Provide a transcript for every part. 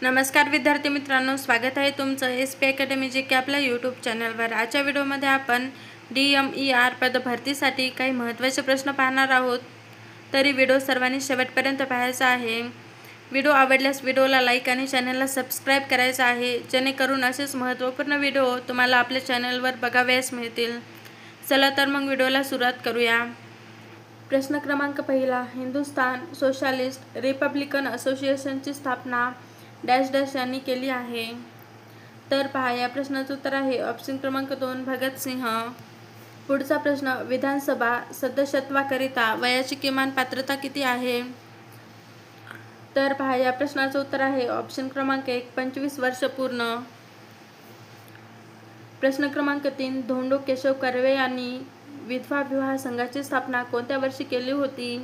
नमस्कार विद्यार्थी मित्रांनो, स्वागत आहे तुमचं SP अकॅडमी JK आपल्या यूट्यूब चॅनलवर। आजच्या व्हिडिओमध्ये आपण DMER पद भरतीसाठी काही महत्त्वाचे प्रश्न पाहणार आहोत। तरी व्हिडिओ सर्वांनी शेवटपर्यंत पाहायचा आहे। व्हिडिओ आवडल्यास व्हिडिओला लाईक आणि चॅनलला सबस्क्राईब करायचं आहे, जेणेकरून असेच महत्त्वपूर्ण व्हिडिओ तुम्हाला आपल्या चॅनलवर बघावयास मिळतील। चला तर मग व्हिडिओला सुरुवात करूया। प्रश्न क्रमांक पहिला, हिंदुस्तान सोशलिस्ट रिपब्लिकन असोसिएशनची स्थापना डॅश डॅश यांनी केली आहे। तर पहा, या प्रश्नाचं उत्तर आहे ऑप्शन क्रमांक 2 भगतसिंह। पुढचा प्रश्न, विधानसभा सदस्यत्वाकरिता वयाची किमान पात्रता किती आहे? तर पहा, या प्रश्नाचं उत्तर आहे ऑप्शन क्रमांक 1 25 वर्ष पूर्ण। प्रश्न क्रमांक 3, धोंडो केशव कर्वे यांनी विधवा विवाह संघाची स्थापना कोणत्या वर्षी केली होती?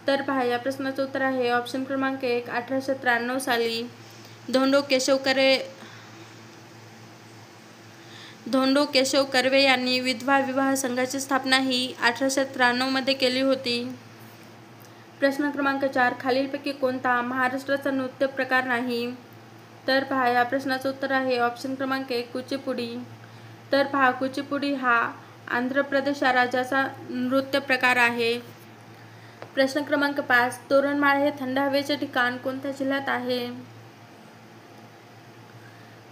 तर पहा, या प्रश्नाचं उत्तर आहे ऑप्शन क्रमांक 1 1893 साली। धोंडो केशव कर्वे यांनी विधवा विवाह संघाची स्थापना ही 1893 मध्ये केली होती। प्रश्न क्रमांक 4, खालीलपैकी कोणता महाराष्ट्राचा नृत्य प्रकार नाही? तर पहा, या प्रश्नाचं उत्तर आहे ऑप्शन क्रमांक 1 कुचिपुडी। तर पहा, कुचिपुडी हा आंध्र प्रदेश या राज्याचा नृत्य प्रकार आहे। प्रश्न क्रमांक 5, तोरणमाळ हे थंड हवेचे ठिकाण कोणत्या जिल्ह्यात आहे?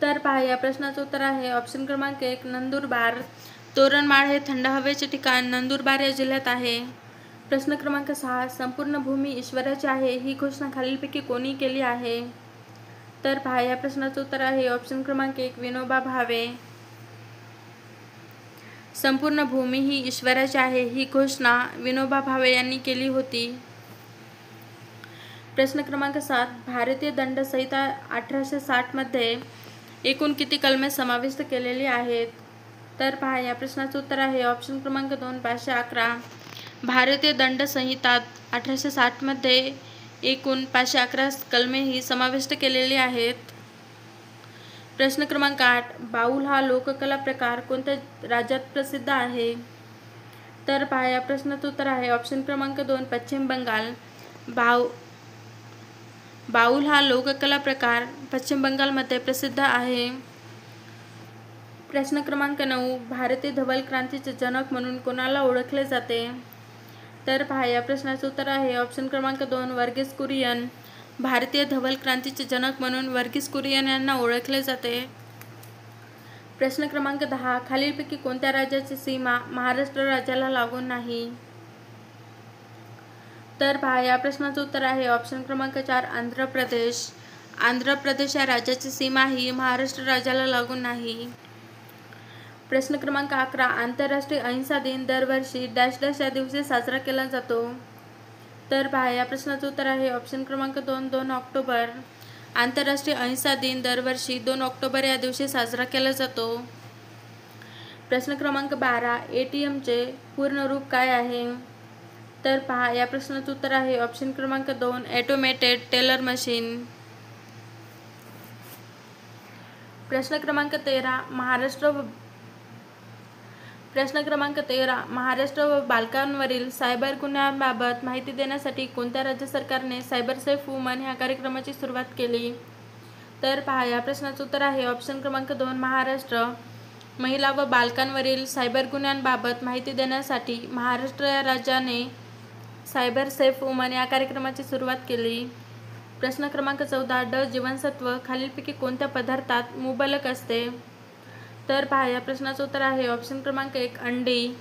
तर पहा, या प्रश्नाचं उत्तर आहे ऑप्शन क्रमांक 1 नंदुरबार। तोरणमाळ हे थंड हवेचे ठिकाण नंदुरबार या जिल्ह्यात आहे। प्रश्न क्रमांक 6, संपूर्ण भूमी ईश्वराची आहे ही घोषणा खालीलपैकी कोणी केली आहे? तर पहा, या प्रश्नाचं उत्तर आहे ऑप्शन क्रमांक 1 विनोबा भावे। संपूर्ण भूमी ही ईश्वराची आहे ही घोषणा विनोबा भावे यांनी केली होती। प्रश्न क्रमांक 7, भारतीय दंड संहिता 1860 मध्ये एकूण किती कलमे समाविष्ट केलेली आहेत? तर पहा, या प्रश्नाचं उत्तर आहे ऑप्शन क्रमांक 2 511। भारतीय दंड संहिता 1860 मध्ये एकूण 511 कलमे ही समाविष्ट केलेली आहेत। प्रश्न क्रमांक 8, बाऊल हा लोककला प्रकार कोणत्या राज्यात प्रसिद्ध आहे? तर पहा, या प्रश्नाचं उत्तर आहे ऑप्शन क्रमांक 2 पश्चिम बंगाल। बाऊल हा लोककला प्रकार पश्चिम बंगालमध्ये प्रसिद्ध आहे। प्रश्न क्रमांक 9, भारतीय धवल क्रांतीचे जनक म्हणून कोणाला ओळखले जाते? तर पहा, या प्रश्नाचं उत्तर आहे ऑप्शन क्रमांक 2 वर्गीस कुरियन। भारतीय धवल क्रांतीचे जनक म्हणून वर्गीस कुरियन यांना ओळखले जाते। प्रश्न क्रमांक 10, खालीलपैकी कोणत्या राज्याची सीमा महाराष्ट्र राज्याला लागून नाही? तर पहा, या प्रश्नाचं उत्तर आहे ऑप्शन क्रमांक 4 आंध्र प्रदेश। आंध्र प्रदेश या राज्याची सीमा ही महाराष्ट्र राज्याला लागून नाही। प्रश्न क्रमांक 11, आंतरराष्ट्रीय अहिंसा दिन दरवर्षी डॅश डॅश या दिवशी साजरा केला जातो? तर पहा, या प्रश्नाचं उत्तर आहे ऑप्शन क्रमांक 2 ऑक्टोबर। आंतरराष्ट्रीय अहिंसा दिन दरवर्षी 2 ऑक्टोबर या दिवशी साजरा केला जातो। प्रश्न क्रमांक 12, ATMचे पूर्ण रूप काय आहे? तर पहा, या प्रश्नाचं उत्तर आहे ऑप्शन क्रमांक 2 ऑटोमेटेड टेलर मशीन। प्रश्न क्रमांक 13, महाराष्ट्र व बालकांवरील सायबर गुन्ह्यांबाबत माहिती देण्यासाठी कोणत्या राज्य सरकारने सायबर सेफ वुमन ह्या कार्यक्रमाची सुरुवात केली? तर पहा, या प्रश्नाचं उत्तर आहे ऑप्शन क्रमांक 2 महाराष्ट्र। महिला व बालकांवरील सायबर गुन्ह्यांबाबत माहिती देण्यासाठी महाराष्ट्र या राज्याने सायबर सेफ वुमन या कार्यक्रमाची सुरुवात केली। प्रश्न क्रमांक 14, ड जीवनसत्व खालीलपैकी कोणत्या पदार्थात मुबलक असते? तर पहा, या प्रश्नाचं उत्तर आहे ऑप्शन क्रमांक 1 अंडी।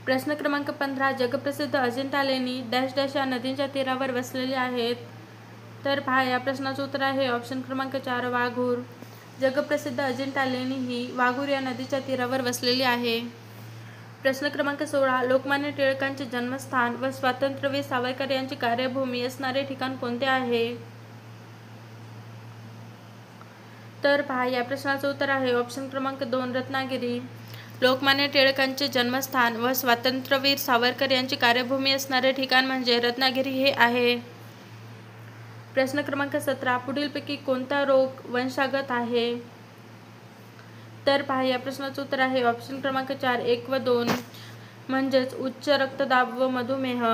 प्रश्न क्रमांक 15, जगप्रसिद्ध अजिंठा लेणी डॅश डॅश या नदीच्या तीरावर वसलेली आहेत? तर पहा, या प्रश्नाचं उत्तर आहे ऑप्शन क्रमांक 4 वाघूर। जगप्रसिद्ध अजिंठा लेणी ही वाघूर या नदीच्या तीरावर वसलेली आहे। प्रश्न क्रमांक 16, लोकमान्य टिळकांचे जन्मस्थान व स्वातंत्र्यवीर सावरकर यांची कार्यभूमी असणारे ठिकाण कोणते आहे? तर पहा, या प्रश्नाचं उत्तर आहे ऑप्शन क्रमांक 2 रत्नागिरी। लोकमान्य टिळकांचे जन्मस्थान व स्वातंत्र्यवीर सावरकर यांची कार्यभूमी असणारे ठिकाण म्हणजे रत्नागिरी हे आहे। प्रश्न क्रमांक 17, पुढीलपैकी कोणता रोग वंशागत आहे? तर पहा, या प्रश्नाचं उत्तर आहे ऑप्शन क्रमांक 4 1 व 2 म्हणजेच उच्च रक्तदाब व मधुमेह।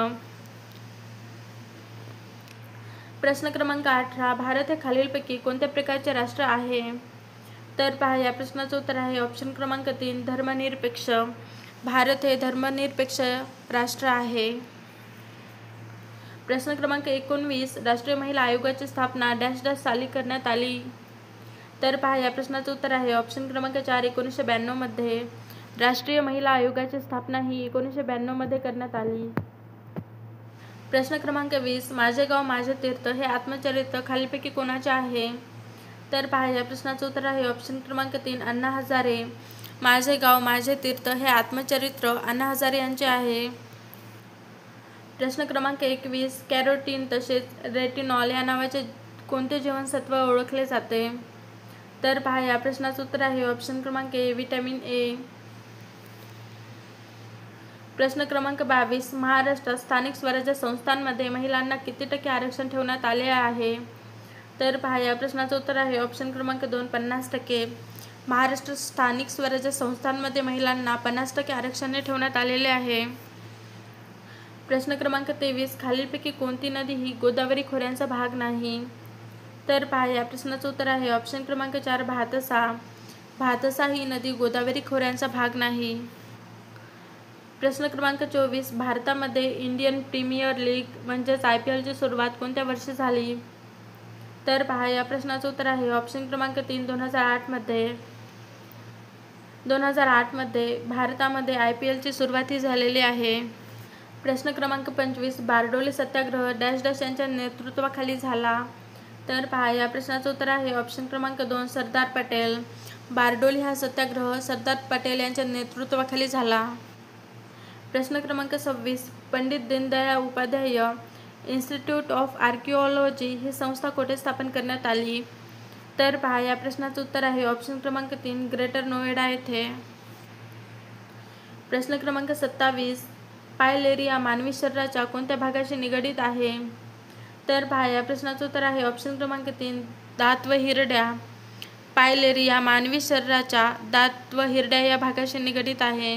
प्रश्न क्रमांक 18. भारत हे खालीलपैकी कोणत्या प्रकारचे राष्ट्र आहे? तर पहा या प्रश्नाचं उत्तर आहे ऑप्शन क्रमांक 3 धर्मनिरपेक्ष. भारत हे धर्मनिरपेक्ष राष्ट्र आहे. प्रश्न क्रमांक 19. राष्ट्रीय महिला आयोगाची स्थापना डॅश डॅश साली करण्यात आली? तर पहा या प्रश्नाचं उत्तर आहे ऑप्शन क्रमांक 4 1992 मध्ये. राष्ट्रीय महिला आयोगाची स्थापना ही 1992 मध्ये करण्यात आली. प्रश्न क्रमांक 20. माझे गाव माझे तीर्थ हे आत्मचरित्र खालीलपैकी कोणाचे आहे? तर पहा या प्रश्नाचं उत्तर आहे ऑप्शन क्रमांक 3 अण्णा हजारे. माझे गाव माझे तीर्थ हे आत्मचरित्र अण्णा हजारे यांचे आहे. प्रश्न क्रमांक 21. कॅरोटीन तसेच रेटिनॉल या नावाचे कोणते जीवनसत्व ओळखले जाते? तर पहा या प्रश्नाचं उत्तर आहे ऑप्शन क्रमांक ए व्हिटॅमिन ए. प्रश्न क्रमांक 22. महाराष्ट्रात स्थानिक स्वराज्य संस्थांमध्ये महिलांना किती टक्के आरक्षण ठेवण्यात आले आहे? तर पहा या प्रश्नाचं उत्तर आहे ऑप्शन क्रमांक 2 50%. महाराष्ट्र स्थानिक स्वराज्य संस्थांमध्ये महिलांना 50% आरक्षण ठेवण्यात आलेले आहे. प्रश्न क्रमांक 23. खालीलपैकी कोणती नदी ही गोदावरी खोऱ्यांचा भाग नाही? तर पहा या प्रश्नाचं उत्तर आहे ऑप्शन क्रमांक 4 भातसा. भातसा ही नदी गोदावरी खोऱ्यांचा भाग नाही. प्रश्न क्रमांक 24. भारतामध्ये इंडियन प्रीमियर लीग म्हणजेच IPL ची सुरुवात कोणत्या वर्षी झाली? तर पहा या प्रश्नाचं उत्तर आहे ऑप्शन क्रमांक 3 2008 मध्ये. 2008 मध्ये भारतामध्ये IPL ची सुरुवात ही झालेली आहे. प्रश्न क्रमांक 25. बारडोली सत्याग्रह डॅश डॅश यांच्या नेतृत्वाखाली झाला? तर पहा या प्रश्नाचं उत्तर आहे ऑप्शन क्रमांक 2 सरदार पटेल. बारडोली हा सत्याग्रह सरदार पटेल यांच्या नेतृत्वाखाली झाला. प्रश्न क्रमांक 26. Pandit Deendayal Upadhyay institute of archaeology ही संस्था कुठे स्थापन करण्यात आली? तर पहा या प्रश्नाचं उत्तर आहे ऑप्शन क्रमांक 3 ग्रेटर नोएडा येथे. प्रश्न क्रमांक 27. पायलेरिया मानवी शरीराच्या कोणत्या भागाशी निगडीत आहे? तर पहा या प्रश्नाचं उत्तर आहे ऑप्शन क्रमांक 3 दात व हिरड्या. पायलेरिया मानवी शरीराच्या दात व हिरड्या या भागाशी निगडीत आहे.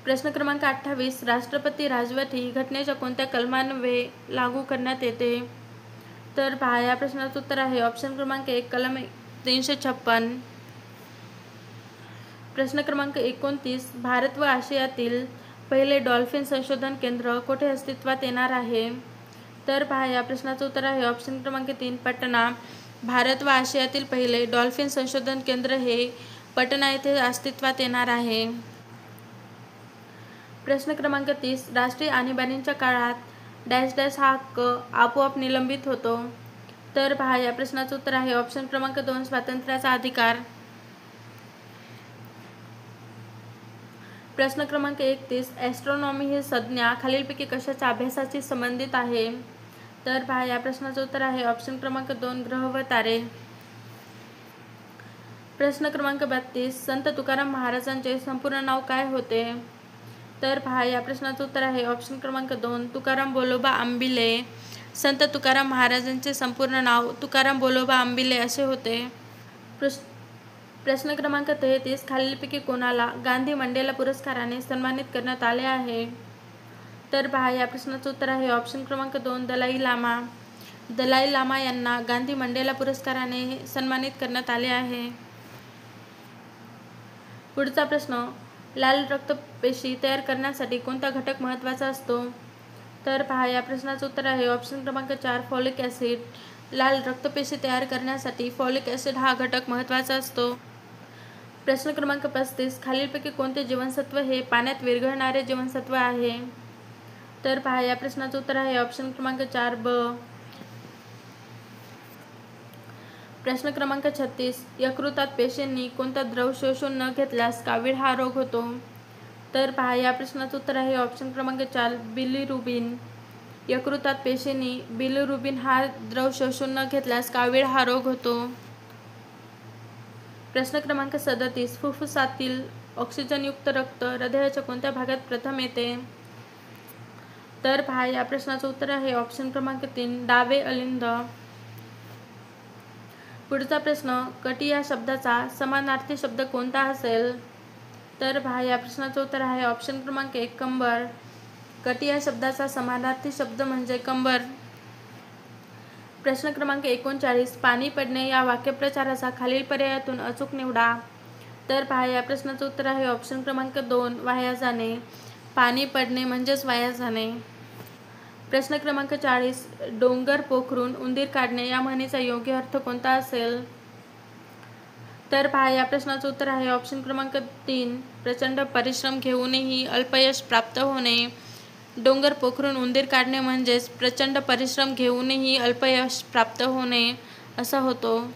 प्रश्न क्रमांक 28. राष्ट्रपती राजवट ही घटनेच्या कोणत्या कलमान्वये लागू करण्यात येते? तर पहा या प्रश्नाचं उत्तर आहे ऑप्शन क्रमांक 1 कलम 356. प्रश्न क्रमांक 29. भारत व आशियातील पहिले डॉल्फिन संशोधन केंद्र कोठे अस्तित्वात येणार आहे? तर पहा या प्रश्नाचं उत्तर आहे ऑप्शन क्रमांक 3 पटना. भारत व आशियातील पहिले डॉल्फिन संशोधन केंद्र हे पटना येथे अस्तित्वात येणार आहे. प्रश्न क्रमांक 30. राष्ट्रीय आणीबाणीच्या काळात डॅश डॅश हा हक्क आपोआप निलंबित होतो? तर पहा या प्रश्नाचं उत्तर आहे ऑप्शन क्रमांक 2 स्वातंत्र्याचा अधिकार. प्रश्न क्रमांक 31. ॲस्ट्रॉनॉमी ही संज्ञा खालीलपैकी कशाच्या अभ्यासाशी संबंधित आहे? तर पहा या प्रश्नाचं उत्तर आहे ऑप्शन क्रमांक 2 ग्रह व तारे. प्रश्न क्रमांक 32. संत तुकाराम महाराजांचे संपूर्ण नाव काय होते? तर पहा या प्रश्नाचं उत्तर आहे ऑप्शन क्रमांक 2 तुकाराम बोलोबा आंबिले. संत तुकाराम महाराजांचे संपूर्ण नाव तुकाराम बोलोबा आंबिले असे होते. प्रश्न क्रमांक 33. खालीलपैकी कोणाला गांधी मंडेला पुरस्काराने सन्मानित करण्यात आले आहे? तर पहा या प्रश्नाचं उत्तर आहे ऑप्शन क्रमांक 2 दलाई लामा. दलाई लामा यांना गांधी मंडेला पुरस्काराने सन्मानित करण्यात आले आहे. पुढचा प्रश्न. लाल रक्तपेशी तयार करण्यासाठी कोणता घटक महत्त्वाचा असतो? तर पहा या प्रश्नाचं उत्तर आहे ऑप्शन क्रमांक 4 फॉलिक ॲसिड. लाल रक्तपेशी तयार करण्यासाठी फॉलिक ॲसिड हा घटक महत्त्वाचा असतो. प्रश्न क्रमांक 35. खालीलपैकी कोणते जीवनसत्व हे पाण्यात विरघळणारे जीवनसत्व आहे? तर पहा या प्रश्नाचं उत्तर आहे ऑप्शन क्रमांक 4 ब. प्रश्न क्रमांक 36. यकृतात पेशींनी कोणता द्रव शोषून न घेतल्यास कावीळ हा रोग होतो? तर पहा या प्रश्नाचं उत्तर आहे ऑप्शन क्रमांक 4 बिलिरुबिन. यकृतात पेशींनी बिलिरुबिन हा द्रव शोषून न घेतल्यास कावीळ हा रोग होतो. प्रश्न क्रमांक 37. फुफ्फुसातील ऑक्सिजनयुक्त रक्त हृदयाच्या कोणत्या भागात प्रथम येते? तर पहा या प्रश्नाचं उत्तर आहे ऑप्शन क्रमांक 3 डावे अलिंद. पुढचा प्रश्न. कटी या शब्दाचा समानार्थी शब्द कोणता असेल? तर पहा या प्रश्नाचं उत्तर आहे ऑप्शन क्रमांक 1 कंबर. कटी या शब्दाचा समानार्थी शब्द म्हणजे कंबर. प्रश्न क्रमांक 39, पाणी पडणे या वाक्यप्रचाराचा खालील पर्यायातून अचूक निवडा. तर पहा, या प्रश्नाचं उत्तर आहे ऑप्शन क्रमांक 2, वाया जाणे. पाणी पडणे म्हणजेच वाया जाणे. प्रश्न क्रमांक 40, डोंगर पोखरून उंदीर काढणे या म्हणीचा योग्य अर्थ कोणता असेल? तर पहा, या प्रश्नाचं उत्तर आहे ऑप्शन क्रमांक 3, प्रचंड परिश्रम घेऊनही अल्पयश प्राप्त होणे. डोंगर पोखरून उंदीर काढणे म्हणजेच प्रचंड परिश्रम घेऊनही अल्पयश प्राप्त होणे असा होतो.